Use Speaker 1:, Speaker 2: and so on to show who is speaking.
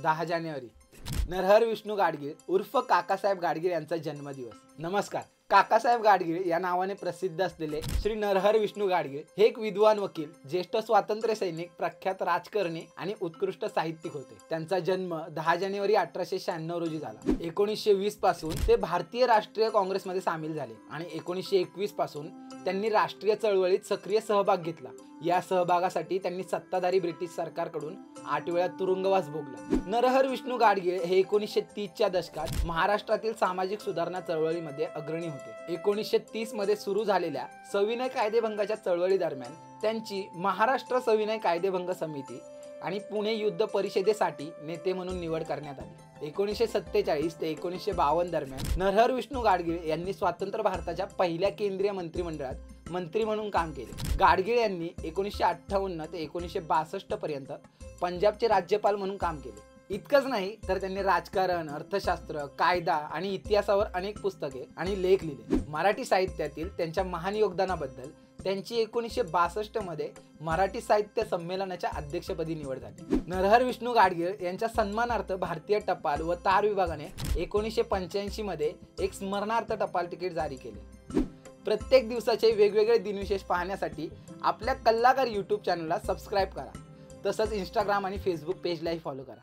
Speaker 1: 10 जानेवारी नरहर विष्णू गाडगीळ उर्फ काकासाहेब गाडगीळ यांचा जन्मदिवस। नमस्कार। काकासाहेब गाडगीळ या नावाने प्रसिद्ध असलेले श्री नरहर विष्णू गाडगीळ हे एक विद्वान वकील, ज्येष्ठ स्वातंत्र्य सैनिक, प्रख्यात राजकारणी आणि उत्कृष्ट साहित्यिक होते। त्यांचा जन्म 10 जानेवारी 1896 रोजी झाला। 1920 पासून ते भारतीय राष्ट्रीय काँग्रेसमध्ये सामील झाले आणि 1921 पासून त्यांनी राष्ट्रीय चळवळीत सक्रिय सहभाग घेतला। या सहभागासाठी त्यांनी सत्ताधारी ब्रिटिश सरकारकडून 8 वेळा तुरुंगवास भोगला। नरहर विष्णू गाडगीळ हे 1930 च्या दशकात महाराष्ट्रातील सामाजिक सुधारणा चळवळीमध्ये अग्रणी होते। 1930 मध्ये सुरू झालेल्या सविनय कायदेभंगाच्या चळवळी दरम्यान त्यांची महाराष्ट्र सविनय कायदेभंग समिती आणि पुणे युद्ध परिषदेसाठी नेते म्हणून निवड करण्यात आली। 1947 ते 1952 दरम्यान नरहर विष्णू गाडगीळ यांनी स्वतंत्र भारताच्या पहिल्या केंद्रीय मंत्रिमंडळात मंत्री म्हणून काम केले। गाडगीळ यांनी 1958 ते 1962 पर्यंत पंजाबचे राज्यपाल म्हणून काम केले। इतकंच नाही तर त्यांनी राजकारण, अर्थशास्त्र, कायदा आणि इतिहासावर अनेक पुस्तके आणि लेख लिहिले। मराठी साहित्यातील त्यांच्या महान योगदानाबद्दल त्यांची 1962 मध्ये मराठी साहित्य संमेलनाच्या अध्यक्षपदी निवड झाली। नरहर विष्णू गाडगीळ यांच्या सन्मानार्थ भारतीय टपाल व तार विभागाने 1985 मध्ये एक स्मरणार्थ टपाल तिकीट जारी केले। प्रत्येक दिवसाचे वेगवेगळे दिनविशेष पाहण्यासाठी आपल्या कल्लाकार YouTube चॅनलला सबस्क्राईब करा। तसंच Instagram आणि Facebook पेजलाही फॉलो करा।